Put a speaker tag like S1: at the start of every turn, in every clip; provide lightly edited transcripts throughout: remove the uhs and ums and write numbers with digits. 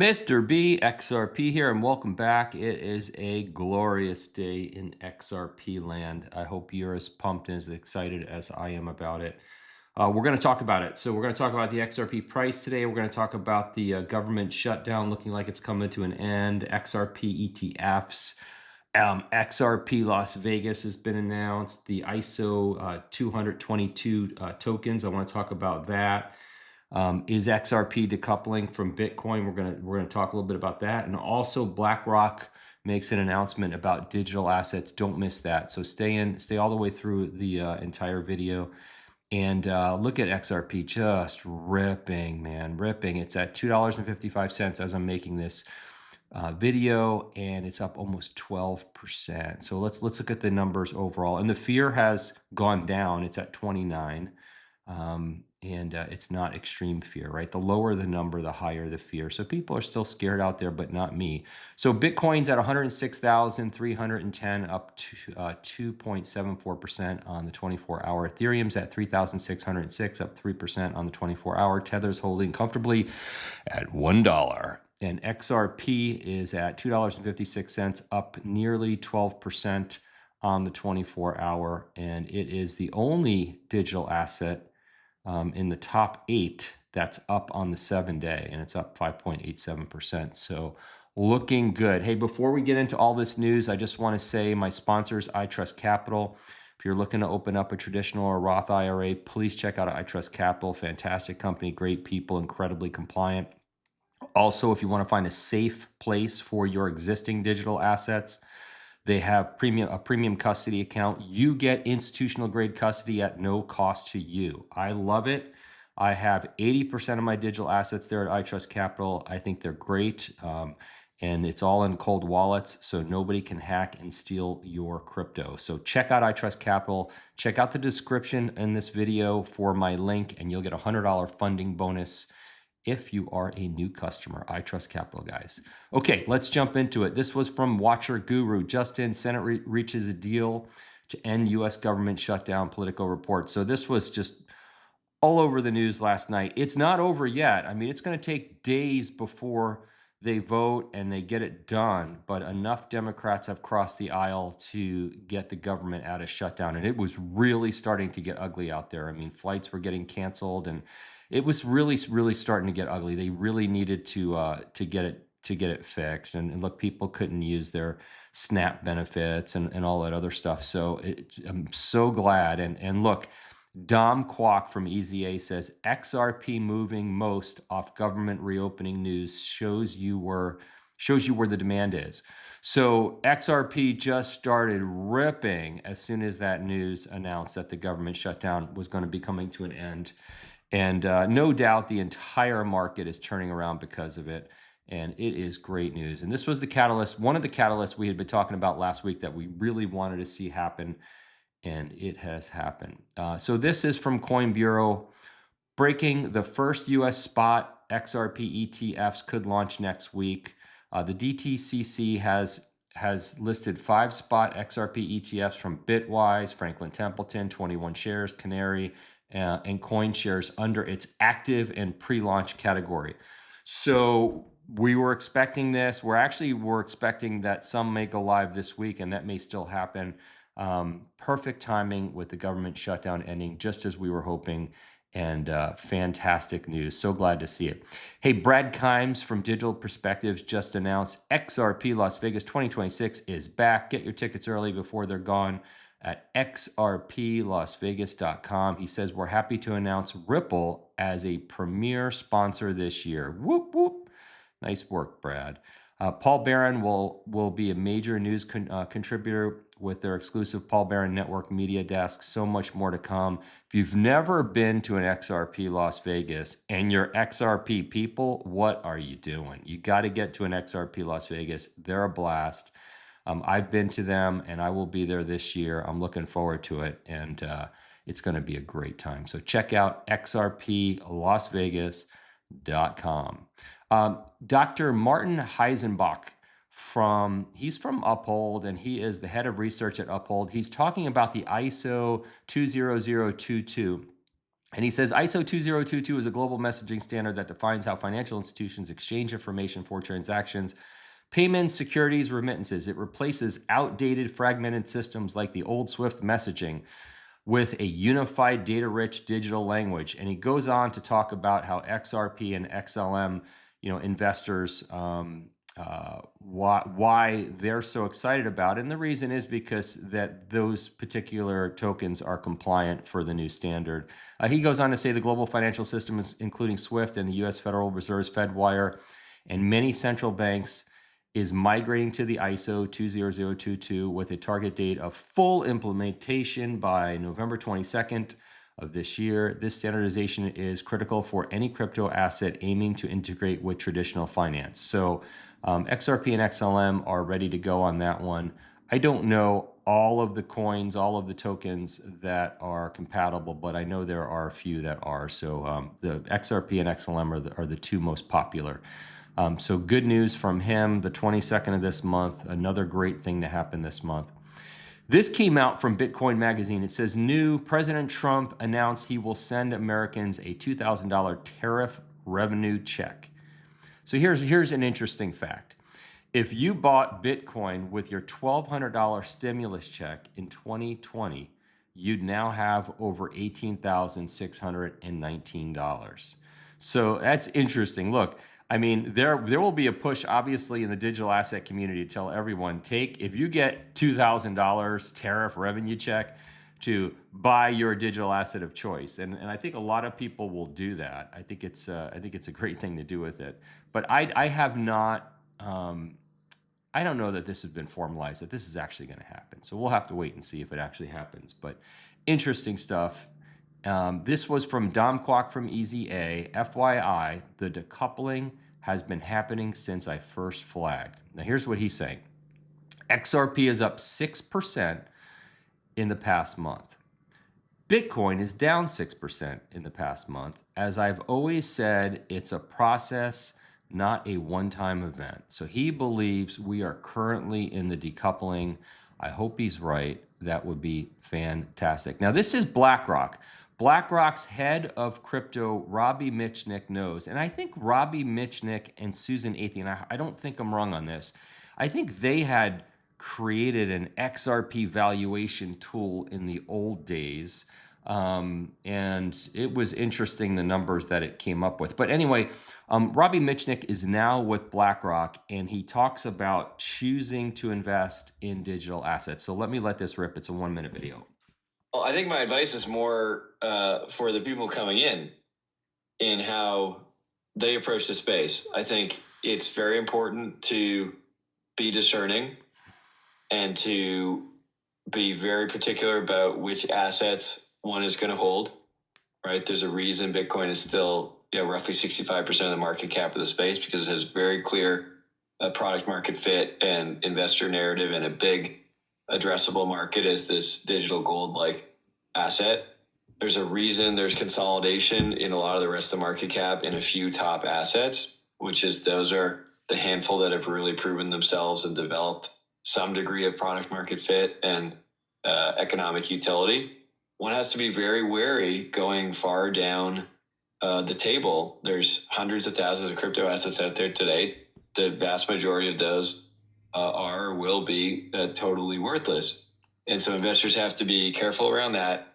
S1: Mr. B, XRP here, and welcome back. It is a glorious day in XRP land. I hope you're as pumped and as excited as I am about it. We're going to talk about it. So we're going to talk about the XRP price today. We're going to talk about the government shutdown looking like it's coming to an end, XRP ETFs. XRP Las Vegas has been announced, the ISO20022 tokens. I want to talk about that. Is XRP decoupling from Bitcoin? We're gonna talk a little bit about that, and also BlackRock makes an announcement about digital assets. Don't miss that. So stay all the way through the entire video, and look at XRP just ripping, man, ripping. It's at $2.55 as I'm making this video, and it's up almost 12%. So let's look at the numbers overall, and the fear has gone down. It's at 29. And it's not extreme fear, right? The lower the number, the higher the fear. So people are still scared out there, but not me. So Bitcoin's at 106,310, up to 2.74% on the 24-hour. Ethereum's at 3,606, up 3% on the 24-hour. Tether's holding comfortably at $1. And XRP is at $2.56, up nearly 12% on the 24-hour. And it is the only digital asset in the top 8 that's up on the 7-day, and it's up 5.87%. So looking good. Hey, before we get into all this news, I just want to say my sponsors, iTrustCapital. If you're looking to open up a traditional or Roth IRA, please check out iTrustCapital. Fantastic company, great people, incredibly compliant. Also, if you want to find a safe place for your existing digital assets, they have a premium custody account. You get institutional grade custody at no cost to you. I love it. I have 80% of my digital assets there at iTrustCapital. I think they're great. And it's all in cold wallets, so nobody can hack and steal your crypto. So check out iTrustCapital. Check out the description in this video for my link, and you'll get a $100 funding bonus if you are a new customer. iTrustCapital, guys. Okay, let's jump into it. This was from Watcher Guru. Just in, Senate reaches a deal to end U.S. government shutdown, political report. So this was just all over the news last night. It's not over yet. I mean, it's going to take days before they vote and they get it done, but enough Democrats have crossed the aisle to get the government out of shutdown. And it was really starting to get ugly out there. I mean, flights were getting canceled, and it was really starting to get ugly. They really needed to get it fixed. And look, people couldn't use their SNAP benefits and all that other stuff. So I'm so glad. And look, Dom Kwok from EZA says XRP moving most off government reopening news shows you where the demand is. So XRP just started ripping as soon as that news announced that the government shutdown was going to be coming to an end. And no doubt the entire market is turning around because of it. And it is great news. And this was the catalyst, one of the catalysts we had been talking about last week that we really wanted to see happen. And it has happened. So this is from Coin Bureau. Breaking: the first U.S. spot XRP ETFs could launch next week. The DTCC has listed 5 spot XRP ETFs from Bitwise, Franklin Templeton, 21 Shares, Canary, and CoinShares under its active and pre-launch category. So we were expecting this. We're expecting that some may go live this week, and that may still happen. Perfect timing with the government shutdown ending just as we were hoping, and fantastic news. So glad to see it. Hey, Brad Kimes from Digital Perspectives just announced XRP Las Vegas 2026 is back. Get your tickets early before they're gone at xrplasvegas.com. He says, we're happy to announce Ripple as a premier sponsor this year. Whoop, whoop. Nice work, Brad. Paul Barron will be a major news contributor with their exclusive Paul Barron Network media desk. So much more to come. If you've never been to an XRP Las Vegas and you're XRP people, what are you doing? You got to get to an XRP Las Vegas. They're a blast. I've been to them, and I will be there this year. I'm looking forward to it, and it's going to be a great time. So check out xrplasvegas.com. Dr. Martin Heisenbach he's from Uphold, and he is the head of research at Uphold. He's talking about the ISO20022. And he says ISO20022 is a global messaging standard that defines how financial institutions exchange information for transactions, payments, securities, remittances. It replaces outdated, fragmented systems like the old Swift messaging with a unified, data-rich digital language. And he goes on to talk about how XRP and XLM, investors, why they're so excited about it. And the reason is because that those particular tokens are compliant for the new standard. He goes on to say the global financial system, including SWIFT and the U.S. Federal Reserve's FedWire, and many central banks, is migrating to the ISO 20022 with a target date of full implementation by November 22nd of this year. This standardization is critical for any crypto asset aiming to integrate with traditional finance. So XRP and XLM are ready to go on that one. I don't know all of the coins, all of the tokens that are compatible, but I know there are a few that are. So the XRP and XLM are the two most popular. So good news from him, the 22nd of this month, another great thing to happen this month. This came out from Bitcoin Magazine. It says, new President Trump announced he will send Americans a $2,000 tariff revenue check. So here's an interesting fact. If you bought Bitcoin with your $1,200 stimulus check in 2020, you'd now have over $18,619. So that's interesting. Look, I mean, there will be a push, obviously, in the digital asset community to tell everyone, if you get $2,000 tariff revenue check, to buy your digital asset of choice. And I think a lot of people will do that. I think it's a great thing to do with it. But I have not, I don't know that this has been formalized, that this is actually going to happen. So we'll have to wait and see if it actually happens. But interesting stuff. This was from Dom Kwok from EZA. FYI, the decoupling has been happening since I first flagged. Now here's what he's saying. XRP is up 6% in the past month. Bitcoin is down 6% in the past month. As I've always said, it's a process, not a one-time event. So he believes we are currently in the decoupling. I hope he's right. That would be fantastic. Now, this is BlackRock. BlackRock's head of crypto, Robbie Mitchnick, knows, and I think Robbie Mitchnick and Susan Athey, and I don't think I'm wrong on this, I think they had created an XRP valuation tool in the old days. And it was interesting, the numbers that it came up with. But anyway, Robbie Mitchnick is now with BlackRock, and he talks about choosing to invest in digital assets. So let this rip. It's a 1-minute video.
S2: Well, I think my advice is more for the people coming in how they approach the space. I think it's very important to be discerning and to be very particular about which assets one is going to hold, right? There's a reason Bitcoin is still roughly 65% of the market cap of the space, because it has very clear product market fit and investor narrative, and a big addressable market as this digital gold-like asset. There's a reason there's consolidation in a lot of the rest of the market cap in a few top assets, which is those are the handful that have really proven themselves and developed some degree of product market fit and economic utility. One has to be very wary going far down the table. There's hundreds of thousands of crypto assets out there today. The vast majority of those are or will be totally worthless. And so investors have to be careful around that.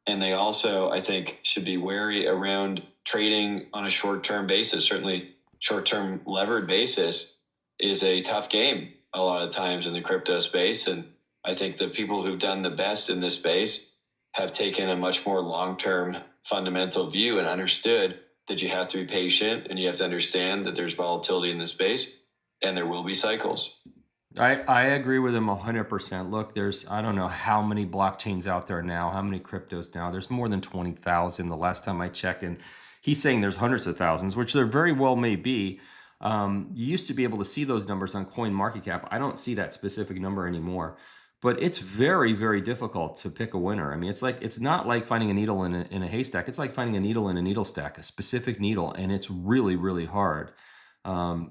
S2: And they also, I think, should be wary around trading on a short-term basis. Certainly short-term levered basis is a tough game a lot of times in the crypto space. And I think the people who've done the best in this space have taken a much more long-term fundamental view and understood that you have to be patient and you have to understand that there's volatility in this space and there will be cycles.
S1: I agree with him 100%. Look, there's, I don't know how many blockchains out there now, how many cryptos now. There's more than 20,000 the last time I checked, and he's saying there's hundreds of thousands, which there very well may be. You used to be able to see those numbers on CoinMarketCap. I don't see that specific number anymore, but it's very, very difficult to pick a winner. I mean, it's not like finding a needle in a haystack. It's like finding a needle in a needle stack, a specific needle, and it's really, really hard.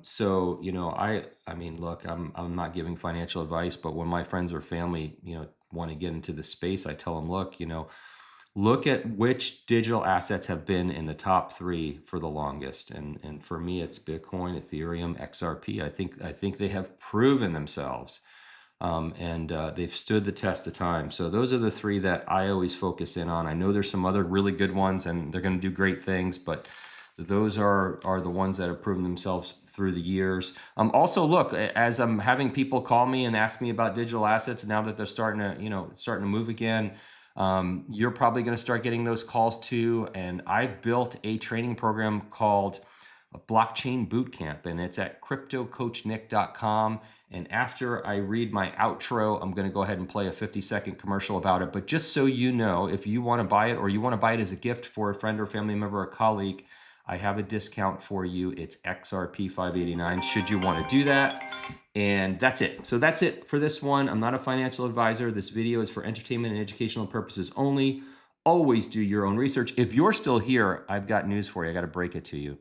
S1: So, I mean, look, I'm not giving financial advice, but when my friends or family, want to get into the space, I tell them, look, look at which digital assets have been in the top 3 for the longest. And for me, it's Bitcoin, Ethereum, XRP. I think they have proven themselves. And they've stood the test of time. So those are the 3 that I always focus in on. I know there's some other really good ones and they're going to do great things, but those are the ones that have proven themselves through the years. Also, look, as I'm having people call me and ask me about digital assets now that they're starting to move again, you're probably going to start getting those calls too. And I built a training program called Blockchain Bootcamp, and it's at cryptocoachnick.com. And after I read my outro, I'm going to go ahead and play a 50-second commercial about it. But just so you know, if you want to buy it or you want to buy it as a gift for a friend or family member or colleague, I have a discount for you. It's XRP 589 should you want to do that. And that's it. So that's it for this one. I'm not a financial advisor. This video is for entertainment and educational purposes only. Always do your own research. If you're still here, I've got news for you. I got to break it to you.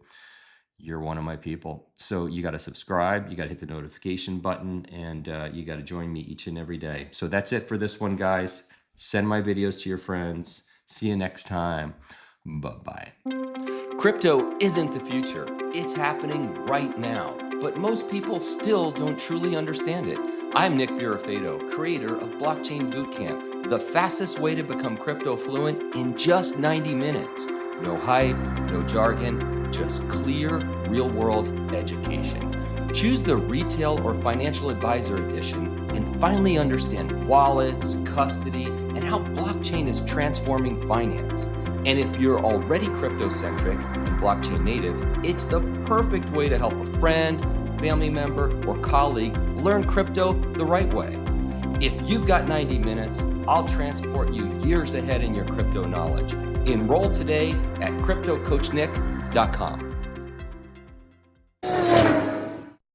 S1: You're one of my people. So you got to subscribe, you got to hit the notification button, and you got to join me each and every day. So that's it for this one, guys. Send my videos to your friends. See you next time. Bye-bye. Crypto isn't the future. It's happening right now, but most people still don't truly understand it. I'm Nick Birafedo, creator of Blockchain Bootcamp, the fastest way to become crypto fluent in just 90 minutes. No hype, no jargon, just clear, real-world education. Choose the retail or financial advisor edition and finally understand wallets, custody, and how blockchain is transforming finance. And if you're already crypto-centric and blockchain native, it's the perfect way to help a friend, family member, or colleague learn crypto the right way. If you've got 90 minutes, I'll transport you years ahead in your crypto knowledge. Enroll today at cryptocoachnick.com.